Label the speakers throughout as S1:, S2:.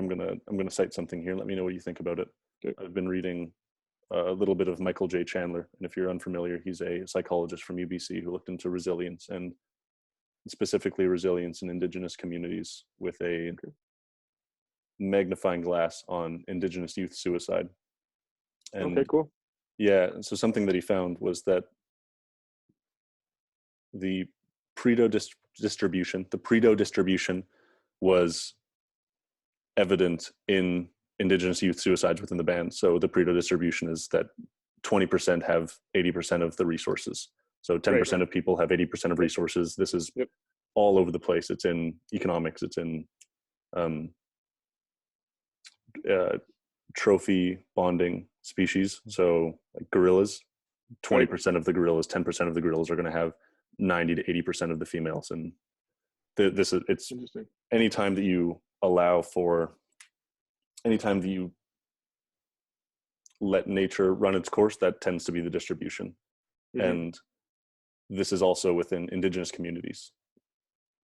S1: I'm gonna cite something here. Let me know what you think about it.
S2: Okay.
S1: I've been reading a little bit of Michael J. Chandler, and if you're unfamiliar, he's a psychologist from UBC who looked into resilience, and specifically resilience in Indigenous communities, with a magnifying glass on Indigenous youth suicide. And
S2: Okay, cool.
S1: yeah, so something that he found was that the Pareto distribution was evident in Indigenous youth suicides within the band. So the Pareto distribution is that 20% have 80% of the resources. So 10%
S2: Right.
S1: of people have 80% of resources. This is
S2: Yep.
S1: all over the place. It's in economics. It's in trophy bonding species. So like gorillas, 20% of the gorillas, 10% of the gorillas are going to have 90 to 80% of the females. And it's
S2: Interesting.
S1: anytime that you let nature run its course, that tends to be the distribution. And this is also within Indigenous communities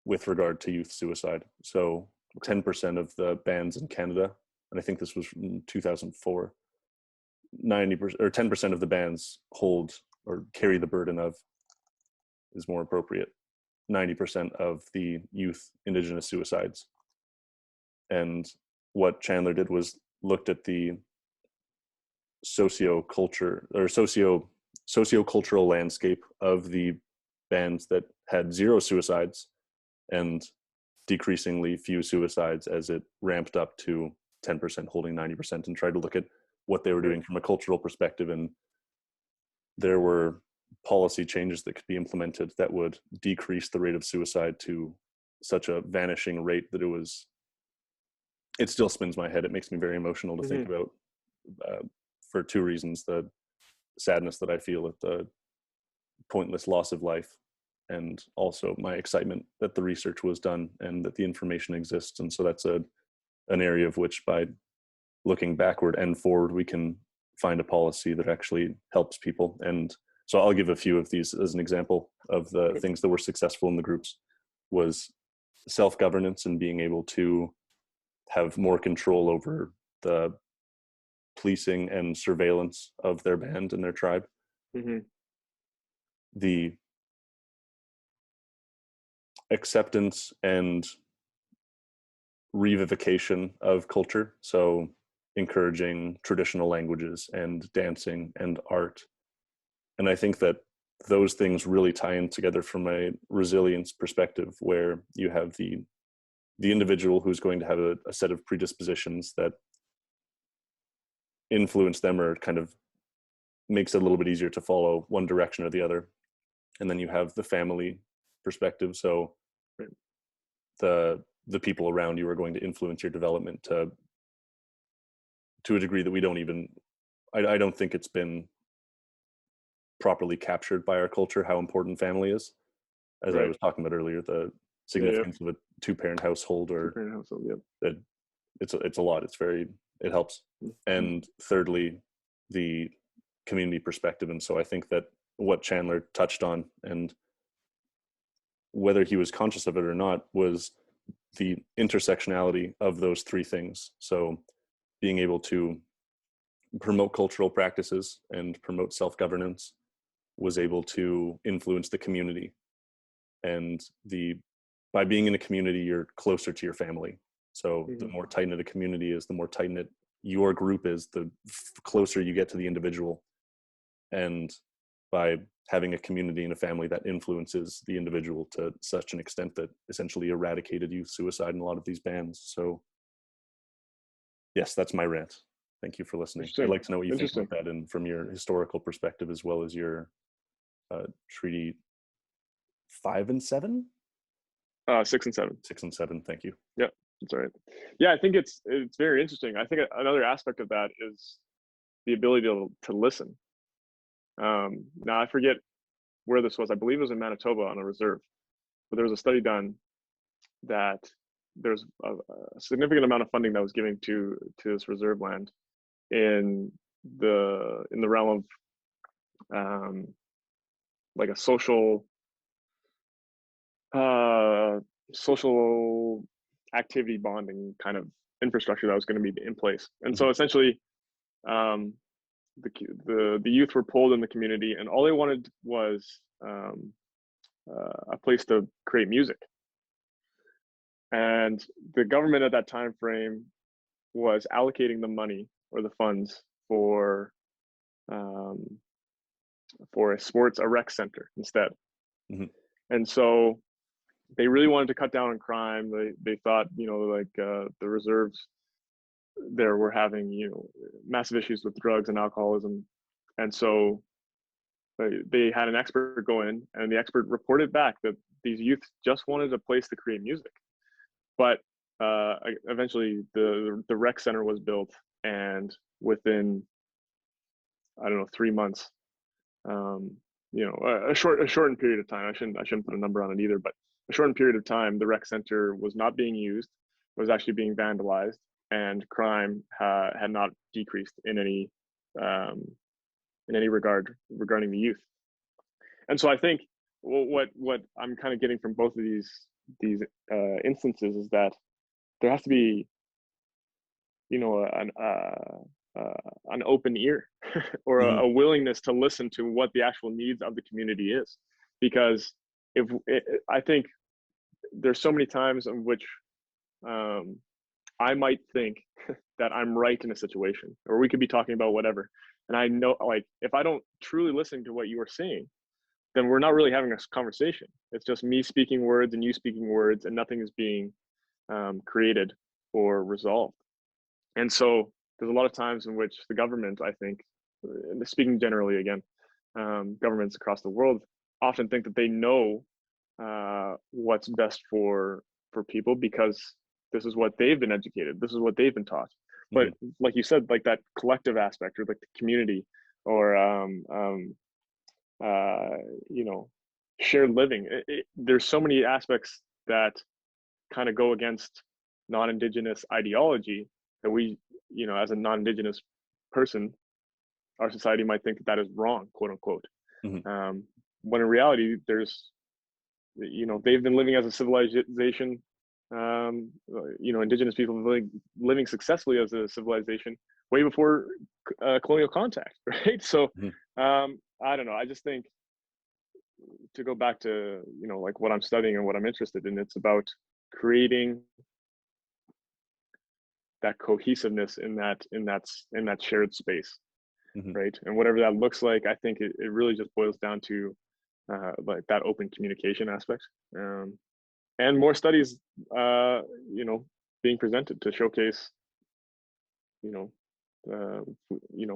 S1: with regard to youth suicide. So 10% of the bands in Canada, and I think this was from 2004, 90% or 10% of the bands hold or carry the burden of, is more appropriate, 90% of the youth Indigenous suicides. And what Chandler did was looked at the sociocultural landscape of the bands that had zero suicides and decreasingly few suicides as it ramped up to 10% holding 90%, and tried to look at what they were doing from a cultural perspective. And there were policy changes that could be implemented that would decrease the rate of suicide to such a vanishing rate that it still spins my head. It makes me very emotional to think about, for two reasons: the sadness that I feel at the pointless loss of life, and also my excitement that the research was done and that the information exists. And so that's an area of which, by looking backward and forward, we can find a policy that actually helps people. And so I'll give a few of these as an example of the things that were successful in the groups. Was self-governance and being able to have more control over the policing and surveillance of their band and their tribe. The acceptance and revivification of culture, so encouraging traditional languages and dancing and art. And I think that those things really tie in together from a resilience perspective, where you have the individual who's going to have a set of predispositions that influence them or kind of makes it a little bit easier to follow one direction or the other. And then you have the family perspective. So the people around you are going to influence your development to a degree that we don't even, I don't think it's been properly captured by our culture, how important family is. As I was talking about earlier, the significance of a two-parent household, or that it's a lot. It helps. And thirdly, the community perspective. And so I think that what Chandler touched on, and whether he was conscious of it or not, was the intersectionality of those three things. So being able to promote cultural practices and promote self-governance was able to influence the community. And by being in a community, you're closer to your family. So the more tight-knit a community is, the more tight-knit your group is, the closer you get to the individual. And by having a community and a family that influences the individual to such an extent that essentially eradicated youth suicide in a lot of these bands. So yes, that's my rant. Thank you for listening. I'd like to know what you think about that, and from your historical perspective, as well as your Treaty 5 and 7?
S2: 6 and 7.
S1: 6 and 7, thank you.
S2: Yeah, that's all right. Yeah, I think it's very interesting. I think another aspect of that is the ability to listen. Now I forget where this was. I believe it was in Manitoba on a reserve, but there was a study done that there's a significant amount of funding that was given to this reserve land in the realm of like a social activity bonding kind of infrastructure that was going to be in place. And
S1: Mhm.
S2: so essentially, um, the youth were pulled in the community, and all they wanted was a place to create music. And the government at that time frame was allocating the money or the funds um, for a rec center instead.
S1: Mhm.
S2: And so they really wanted to cut down on crime. They thought, like the reserves there were having, massive issues with drugs and alcoholism. And so they had an expert go in, and the expert reported back that these youth just wanted a place to create music. But eventually the rec center was built, and within, I don't know, 3 months, um, a shortened period of time. I shouldn't put a number on it either, but a shortened period of time, the rec center was not being used, was actually being vandalized, and crime had not decreased um, in any regard regarding the youth. And so I think what I'm kind of getting from both of these instances is that there has to be, you know, an open ear or
S1: Mhm.
S2: a willingness to listen to what the actual needs of the community is, because I think there's so many times in which um, I might think that I'm right in a situation, or we could be talking about whatever, and I know, like, if I don't truly listen to what you are saying, then we're not really having a conversation. It's just me speaking words and you speaking words, and nothing is being created or resolved. And so there's a lot of times in which the government, I think, speaking generally again, governments across the world often think that they know what's best for people because this is what they've been educated, this is what they've been taught. But
S1: Mhm.
S2: like you said, like that collective aspect, or like the community, or uh, you know, shared living. There's so many aspects that kind of go against non-indigenous ideology that we, as a non-indigenous person, our society might think that that is wrong, quote unquote.
S1: Mhm.
S2: Um, when in reality, they've been living as a civilization. Indigenous people living successfully as a civilization way before colonial contact, right? So
S1: Mhm.
S2: I don't know. I just think, to go back to, like what I'm studying and what I'm interested in, it's about creating that cohesiveness in that shared space,
S1: Mhm.
S2: right? And whatever that looks like, I think it really just boils down to like that open communication aspect, um, and more studies, uh, you know, being presented to showcase, you know,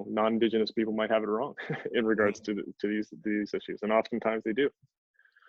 S2: non-indigenous people might have it wrong in regards
S1: Mhm.
S2: to these issues, and oftentimes they do.